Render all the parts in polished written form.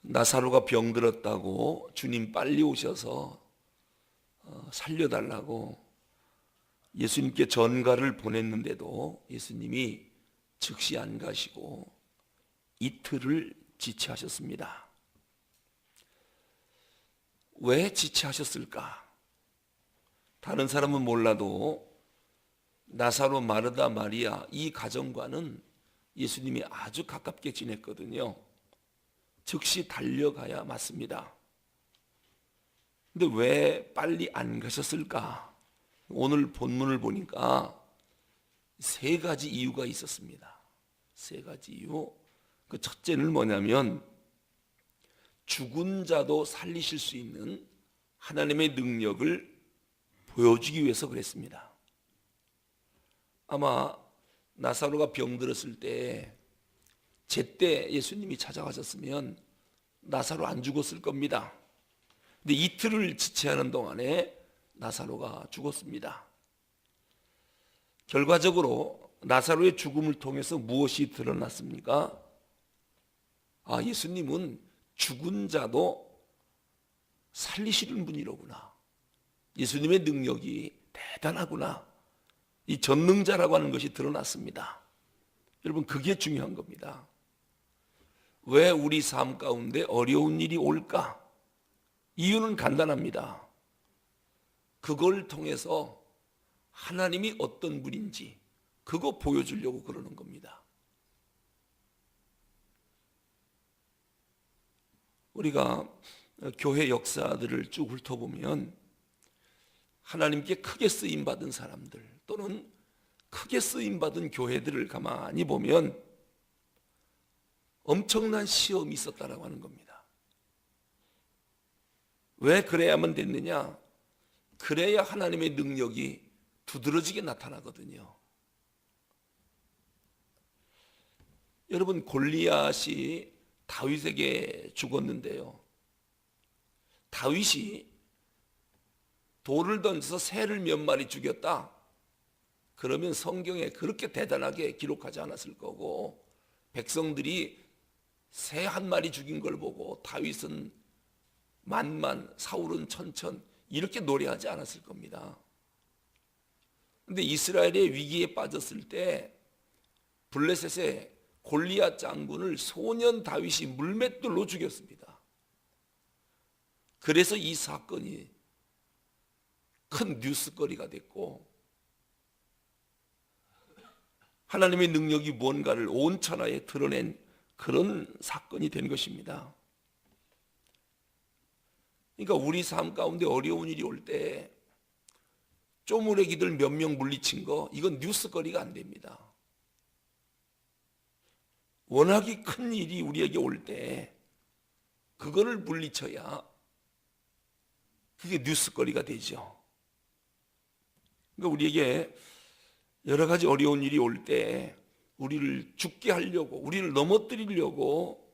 나사로가 병들었다고 주님 빨리 오셔서 살려달라고 예수님께 전가를 보냈는데도 예수님이 즉시 안 가시고 이틀을 지체하셨습니다. 왜 지체하셨을까? 다른 사람은 몰라도 나사로, 마르다, 마리아 이 가정과는 예수님이 아주 가깝게 지냈거든요. 즉시 달려가야 맞습니다. 근데 왜 빨리 안 가셨을까? 오늘 본문을 보니까 세 가지 이유가 있었습니다. 세 가지 이유. 그 첫째는 뭐냐면 죽은 자도 살리실 수 있는 하나님의 능력을 보여주기 위해서 그랬습니다. 아마 나사로가 병들었을 때 제때 예수님이 찾아가셨으면 나사로 안 죽었을 겁니다. 근데 이틀을 지체하는 동안에 나사로가 죽었습니다. 결과적으로 나사로의 죽음을 통해서 무엇이 드러났습니까? 예수님은 죽은 자도 살리시는 분이로구나. 예수님의 능력이 대단하구나. 이 전능자라고 하는 것이 드러났습니다. 여러분, 그게 중요한 겁니다. 왜 우리 삶 가운데 어려운 일이 올까? 이유는 간단합니다. 그걸 통해서 하나님이 어떤 분인지 그거 보여주려고 그러는 겁니다. 우리가 교회 역사들을 쭉 훑어보면 하나님께 크게 쓰임받은 사람들 또는 크게 쓰임받은 교회들을 가만히 보면 엄청난 시험이 있었다라고 하는 겁니다. 왜 그래야만 됐느냐? 그래야 하나님의 능력이 두드러지게 나타나거든요. 여러분, 골리앗이 다윗에게 죽었는데요. 다윗이 돌을 던져서 새를 몇 마리 죽였다. 그러면 성경에 그렇게 대단하게 기록하지 않았을 거고, 백성들이 새 한 마리 죽인 걸 보고 다윗은 만만, 사울은 천천 이렇게 노래하지 않았을 겁니다. 그런데 이스라엘의 위기에 빠졌을 때 블레셋의 골리앗 장군을 소년 다윗이 물맷돌로 죽였습니다. 그래서 이 사건이 큰 뉴스거리가 됐고 하나님의 능력이 뭔가를 온 천하에 드러낸 그런 사건이 된 것입니다. 그러니까 우리 삶 가운데 어려운 일이 올 때 쪼무레기들 몇 명 물리친 거 이건 뉴스거리가 안 됩니다. 워낙에 큰 일이 우리에게 올 때 그거를 물리쳐야 그게 뉴스거리가 되죠. 그러니까 우리에게 여러 가지 어려운 일이 올 때 우리를 죽게 하려고, 우리를 넘어뜨리려고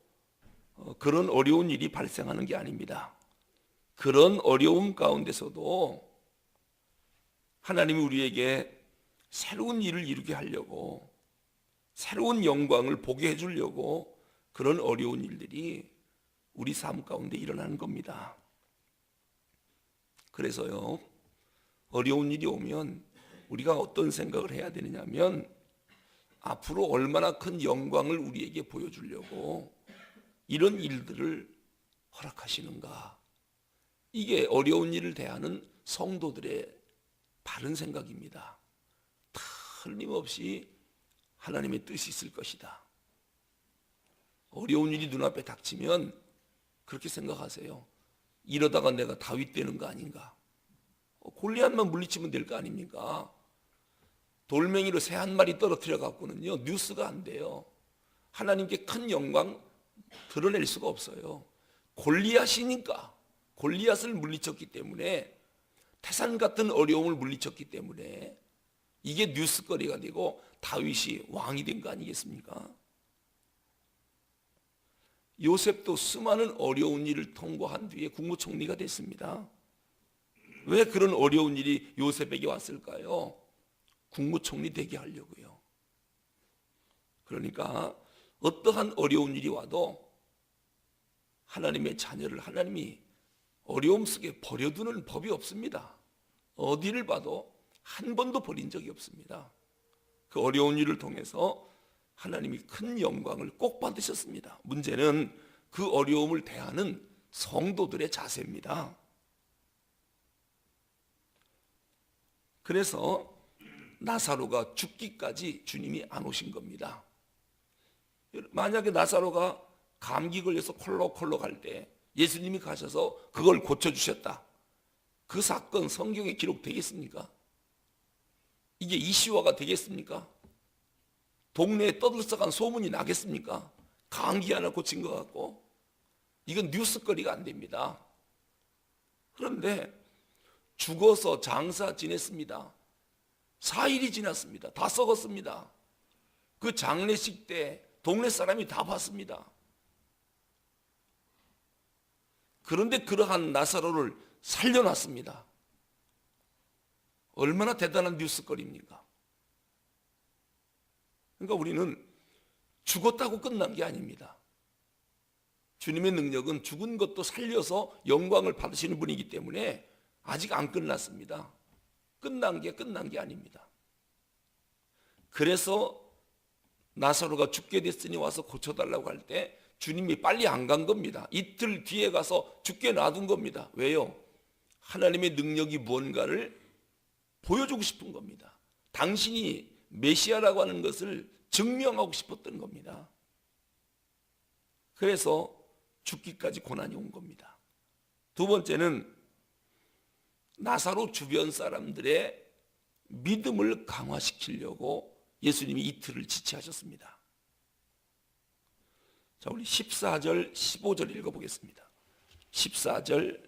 그런 어려운 일이 발생하는 게 아닙니다. 그런 어려움 가운데서도 하나님이 우리에게 새로운 일을 이루게 하려고, 새로운 영광을 보게 해주려고 그런 어려운 일들이 우리 삶 가운데 일어나는 겁니다. 그래서요, 어려운 일이 오면 우리가 어떤 생각을 해야 되느냐면 앞으로 얼마나 큰 영광을 우리에게 보여주려고 이런 일들을 허락하시는가. 이게 어려운 일을 대하는 성도들의 바른 생각입니다. 틀림없이 하나님의 뜻이 있을 것이다. 어려운 일이 눈앞에 닥치면 그렇게 생각하세요. 이러다가 내가 다윗 되는 거 아닌가? 골리앗만 물리치면 될 거 아닙니까? 돌멩이로 새 한 마리 떨어뜨려 갖고는요 뉴스가 안 돼요. 하나님께 큰 영광 드러낼 수가 없어요. 골리앗이니까, 골리앗을 물리쳤기 때문에, 태산 같은 어려움을 물리쳤기 때문에 이게 뉴스거리가 되고 다윗이 왕이 된 거 아니겠습니까? 요셉도 수많은 어려운 일을 통과한 뒤에 국무총리가 됐습니다. 왜 그런 어려운 일이 요셉에게 왔을까요? 국무총리 되게 하려고요. 그러니까 어떠한 어려운 일이 와도 하나님의 자녀를 하나님이 어려움 속에 버려두는 법이 없습니다. 어디를 봐도 한 번도 버린 적이 없습니다. 그 어려운 일을 통해서 하나님이 큰 영광을 꼭 받으셨습니다. 문제는 그 어려움을 대하는 성도들의 자세입니다. 그래서 나사로가 죽기까지 주님이 안 오신 겁니다. 만약에 나사로가 감기 걸려서 콜록콜록 할 때 예수님이 가셔서 그걸 고쳐주셨다. 그 사건 성경에 기록되겠습니까? 이게 이슈화가 되겠습니까? 동네에 떠들썩한 소문이 나겠습니까? 감기 하나 고친 것 같고. 이건 뉴스거리가 안 됩니다. 그런데 죽어서 장사 지냈습니다. 4일이 지났습니다. 다 썩었습니다. 그 장례식 때 동네 사람이 다 봤습니다. 그런데 그러한 나사로를 살려놨습니다. 얼마나 대단한 뉴스거리입니까? 그러니까 우리는 죽었다고 끝난 게 아닙니다. 주님의 능력은 죽은 것도 살려서 영광을 받으시는 분이기 때문에 아직 안 끝났습니다. 끝난 게 아닙니다. 그래서 나사로가 죽게 됐으니 와서 고쳐달라고 할 때 주님이 빨리 안 간 겁니다. 이틀 뒤에 가서 죽게 놔둔 겁니다. 왜요? 하나님의 능력이 무언가를 보여주고 싶은 겁니다. 당신이 메시아라고 하는 것을 증명하고 싶었던 겁니다. 그래서 죽기까지 고난이 온 겁니다. 두 번째는 나사로 주변 사람들의 믿음을 강화시키려고 예수님이 이틀을 지체하셨습니다. 자, 우리 14절, 15절 읽어보겠습니다. 14절,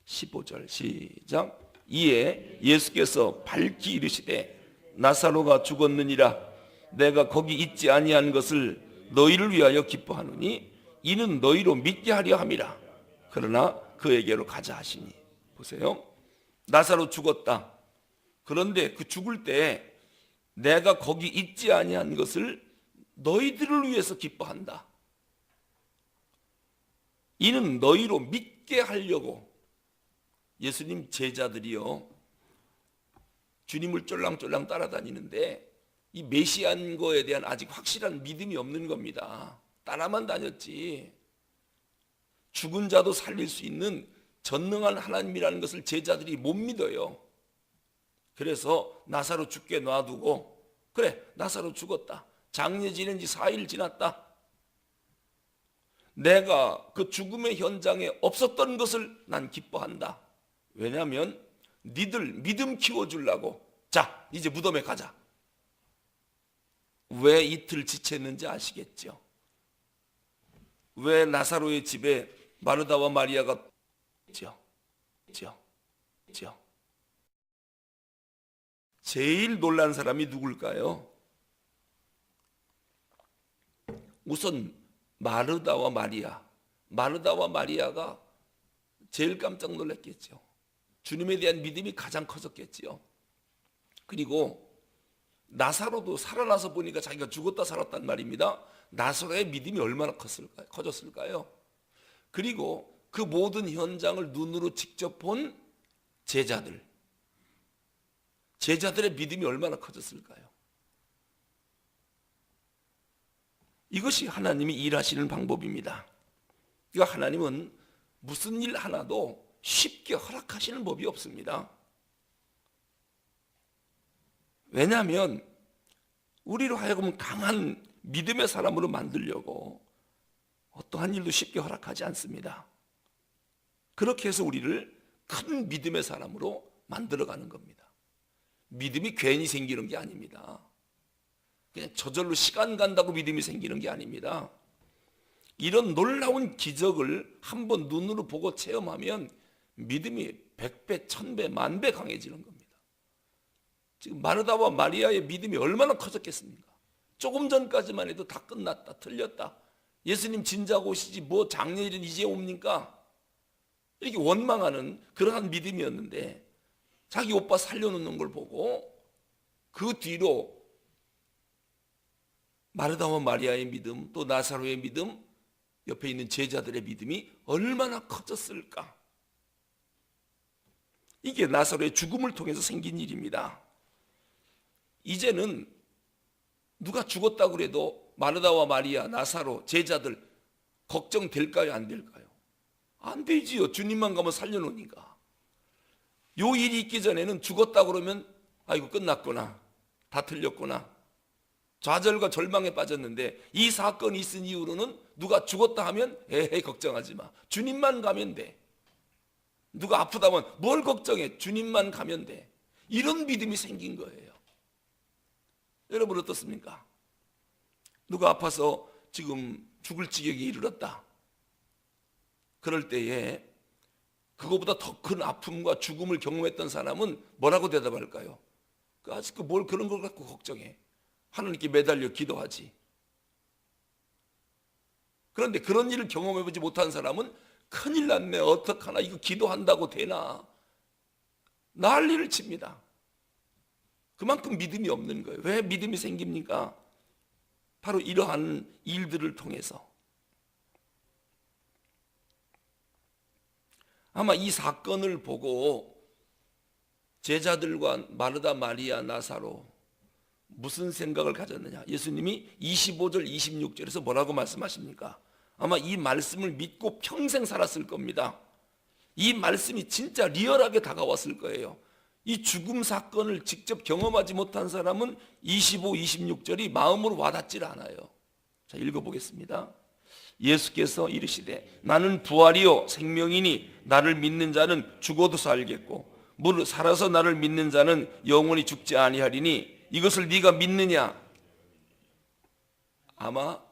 15절 시작. 이에 예수께서 밝히 이르시되 나사로가 죽었느니라. 내가 거기 있지 아니한 것을 너희를 위하여 기뻐하노니 이는 너희로 믿게 하려 함이라. 그러나 그에게로 가자 하시니. 보세요. 나사로 죽었다. 그런데 그 죽을 때 내가 거기 있지 아니한 것을 너희들을 위해서 기뻐한다. 이는 너희로 믿게 하려고. 예수님 제자들이요, 주님을 쫄랑쫄랑 따라다니는데 이 메시아인 거에 대한 아직 확실한 믿음이 없는 겁니다. 따라만 다녔지. 죽은 자도 살릴 수 있는 전능한 하나님이라는 것을 제자들이 못 믿어요. 그래서 나사로 죽게 놔두고, 그래, 나사로 죽었다. 장례 지낸 지 4일 지났다. 내가 그 죽음의 현장에 없었던 것을 난 기뻐한다. 왜냐하면 니들 믿음 키워주려고. 자, 이제 무덤에 가자. 왜 이틀 지체했는지 아시겠죠? 왜 나사로의 집에 마르다와 마리아가 있죠? 제일 놀란 사람이 누굴까요? 우선 마르다와 마리아가 제일 깜짝 놀랐겠죠. 주님에 대한 믿음이 가장 커졌겠지요. 그리고 나사로도 살아나서 보니까 자기가 죽었다 살았단 말입니다. 나사로의 믿음이 얼마나 커졌을까요? 그리고 그 모든 현장을 눈으로 직접 본 제자들의 믿음이 얼마나 커졌을까요? 이것이 하나님이 일하시는 방법입니다. 그러니까 하나님은 무슨 일 하나도 쉽게 허락하시는 법이 없습니다. 왜냐하면 우리로 하여금 강한 믿음의 사람으로 만들려고 어떠한 일도 쉽게 허락하지 않습니다. 그렇게 해서 우리를 큰 믿음의 사람으로 만들어가는 겁니다. 믿음이 괜히 생기는 게 아닙니다. 그냥 저절로 시간 간다고 믿음이 생기는 게 아닙니다. 이런 놀라운 기적을 한번 눈으로 보고 체험하면 믿음이 100배, 1000배, 10,000배 강해지는 겁니다. 지금 마르다와 마리아의 믿음이 얼마나 커졌겠습니까? 조금 전까지만 해도 다 끝났다, 틀렸다. 예수님 진작 오시지 뭐 장례일은 이제 옵니까? 이렇게 원망하는 그러한 믿음이었는데 자기 오빠 살려놓는 걸 보고 그 뒤로 마르다와 마리아의 믿음, 또 나사로의 믿음, 옆에 있는 제자들의 믿음이 얼마나 커졌을까? 이게 나사로의 죽음을 통해서 생긴 일입니다. 이제는 누가 죽었다고 그래도 마르다와 마리아, 나사로, 제자들 걱정될까요? 안 될까요? 안 되지요. 주님만 가면 살려놓으니까. 요 일이 있기 전에는 죽었다고 그러면 아이고 끝났구나, 다 틀렸구나, 좌절과 절망에 빠졌는데, 이 사건이 있은 이후로는 누가 죽었다 하면 에헤이 걱정하지 마, 주님만 가면 돼. 누가 아프다면 뭘 걱정해, 주님만 가면 돼. 이런 믿음이 생긴 거예요. 여러분 어떻습니까? 누가 아파서 지금 죽을 지경에 이르렀다. 그럴 때에 그거보다 더 큰 아픔과 죽음을 경험했던 사람은 뭐라고 대답할까요? 아직 뭘 그런 걸 갖고 걱정해. 하나님께 매달려 기도하지. 그런데 그런 일을 경험해보지 못한 사람은 큰일 났네, 어떡하나, 이거 기도한다고 되나, 난리를 칩니다. 그만큼 믿음이 없는 거예요. 왜 믿음이 생깁니까? 바로 이러한 일들을 통해서. 아마 이 사건을 보고 제자들과 마르다, 마리아, 나사로 무슨 생각을 가졌느냐? 예수님이 25절 26절에서 뭐라고 말씀하십니까? 아마 이 말씀을 믿고 평생 살았을 겁니다. 이 말씀이 진짜 리얼하게 다가왔을 거예요. 이 죽음 사건을 직접 경험하지 못한 사람은 25, 26절이 마음으로 와닿질 않아요. 자, 읽어보겠습니다. 예수께서 이르시되 나는 부활이요 생명이니 나를 믿는 자는 죽어도 살겠고 무릇 살아서 나를 믿는 자는 영원히 죽지 아니하리니 이것을 네가 믿느냐? 아마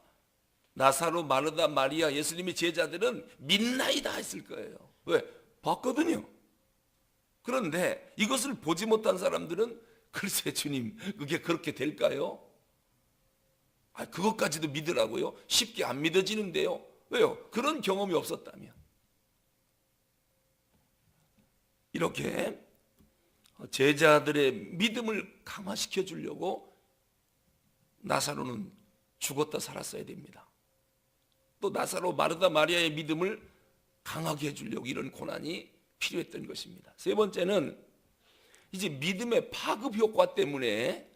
나사로, 마르다, 마리아, 예수님의 제자들은 믿나이다 했을 거예요. 왜? 봤거든요. 그런데 이것을 보지 못한 사람들은 글쎄 주님 그게 그렇게 될까요? 그것까지도 믿으라고요? 쉽게 안 믿어지는데요. 왜요? 그런 경험이 없었다면. 이렇게 제자들의 믿음을 강화시켜 주려고 나사로는 죽었다 살았어야 됩니다. 또 나사로, 마르다, 마리아의 믿음을 강하게 해주려고 이런 고난이 필요했던 것입니다. 세 번째는 이제 믿음의 파급 효과 때문에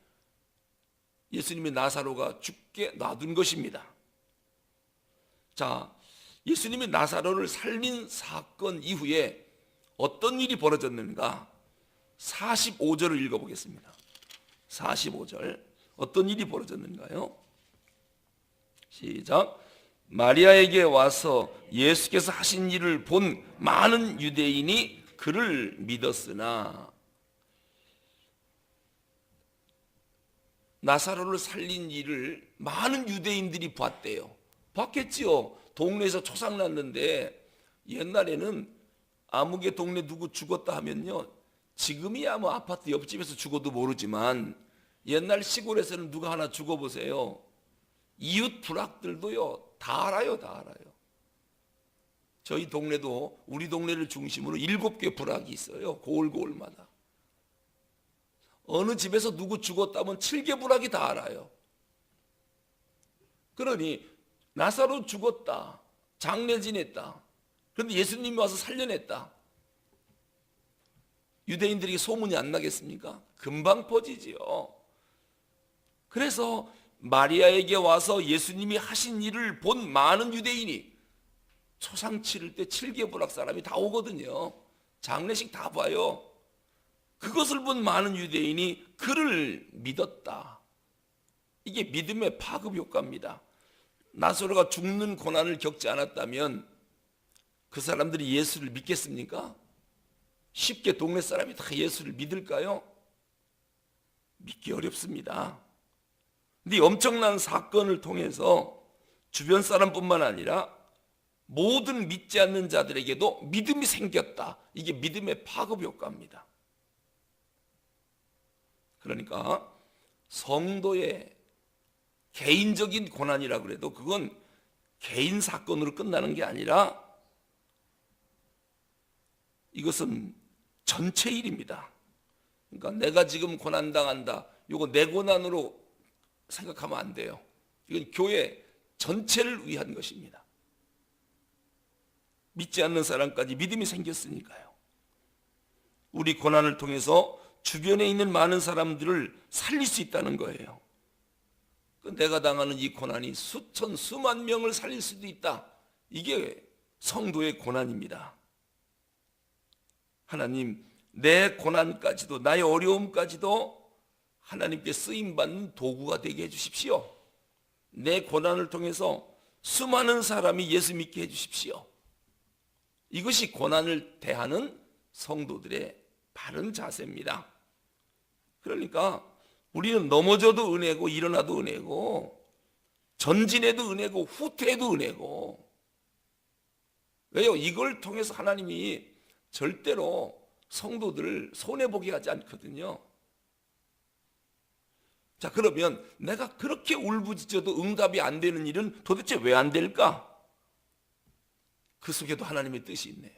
예수님이 나사로가 죽게 놔둔 것입니다. 자, 예수님이 나사로를 살린 사건 이후에 어떤 일이 벌어졌는가? 45절을 읽어보겠습니다. 45절 어떤 일이 벌어졌는가요? 시작. 마리아에게 와서 예수께서 하신 일을 본 많은 유대인이 그를 믿었으나, 나사로를 살린 일을 많은 유대인들이 봤대요. 봤겠지요. 동네에서 초상 났는데, 옛날에는 아무개 동네 누구 죽었다 하면요, 지금이야 뭐 아파트 옆집에서 죽어도 모르지만 옛날 시골에서는 누가 하나 죽어보세요, 이웃 부락들도요 다 알아요. 다 알아요. 저희 동네도 우리 동네를 중심으로 7개 부락이 있어요. 고을고을마다. 어느 집에서 누구 죽었다면 7개 부락이 다 알아요. 그러니 나사로 죽었다, 장례 지냈다, 그런데 예수님이 와서 살려냈다, 유대인들에게 소문이 안 나겠습니까? 금방 퍼지지요. 그래서 마리아에게 와서 예수님이 하신 일을 본 많은 유대인이, 초상 치를 때 7개 부락 사람이 다 오거든요. 장례식 다 봐요. 그것을 본 많은 유대인이 그를 믿었다. 이게 믿음의 파급 효과입니다. 나사로가 죽는 고난을 겪지 않았다면 그 사람들이 예수를 믿겠습니까? 쉽게 동네 사람이 다 예수를 믿을까요? 믿기 어렵습니다. 근데 엄청난 사건을 통해서 주변 사람뿐만 아니라 모든 믿지 않는 자들에게도 믿음이 생겼다. 이게 믿음의 파급 효과입니다. 그러니까 성도의 개인적인 고난이라 그래도 그건 개인 사건으로 끝나는 게 아니라 이것은 전체 일입니다. 그러니까 내가 지금 고난당한다, 이거 내 고난으로 생각하면 안 돼요. 이건 교회 전체를 위한 것입니다. 믿지 않는 사람까지 믿음이 생겼으니까요. 우리 고난을 통해서 주변에 있는 많은 사람들을 살릴 수 있다는 거예요. 내가 당하는 이 고난이 수천, 수만 명을 살릴 수도 있다. 이게 성도의 고난입니다. 하나님, 내 고난까지도, 나의 어려움까지도 하나님께 쓰임받는 도구가 되게 해주십시오. 내 고난을 통해서 수많은 사람이 예수 믿게 해주십시오. 이것이 고난을 대하는 성도들의 바른 자세입니다. 그러니까 우리는 넘어져도 은혜고 일어나도 은혜고 전진해도 은혜고 후퇴해도 은혜고. 왜요? 이걸 통해서 하나님이 절대로 성도들을 손해보게 하지 않거든요. 자, 그러면 내가 그렇게 울부짖어도 응답이 안 되는 일은 도대체 왜 안 될까? 그 속에도 하나님의 뜻이 있네요.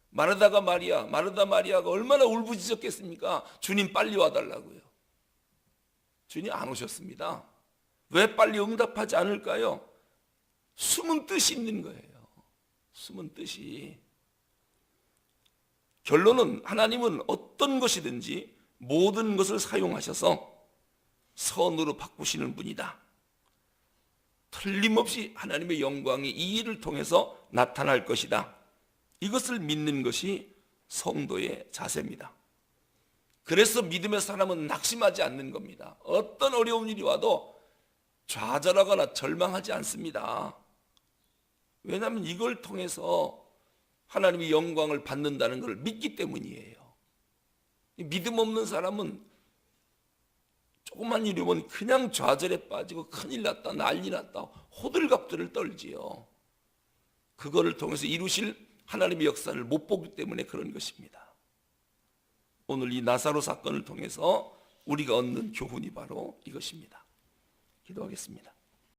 마르다 마리아가 얼마나 울부짖었겠습니까? 주님 빨리 와달라고요. 주님 안 오셨습니다. 왜 빨리 응답하지 않을까요? 숨은 뜻이 있는 거예요. 숨은 뜻이. 결론은 하나님은 어떤 것이든지 모든 것을 사용하셔서 선으로 바꾸시는 분이다. 틀림없이 하나님의 영광이 이 일을 통해서 나타날 것이다. 이것을 믿는 것이 성도의 자세입니다. 그래서 믿음의 사람은 낙심하지 않는 겁니다. 어떤 어려운 일이 와도 좌절하거나 절망하지 않습니다. 왜냐하면 이걸 통해서 하나님의 영광을 받는다는 것을 믿기 때문이에요. 믿음 없는 사람은 조그만 일이 오면 그냥 좌절에 빠지고 큰일 났다, 난리 났다, 호들갑들을 떨지요. 그거를 통해서 이루실 하나님의 역사를 못 보기 때문에 그런 것입니다. 오늘 이 나사로 사건을 통해서 우리가 얻는 교훈이 바로 이것입니다. 기도하겠습니다.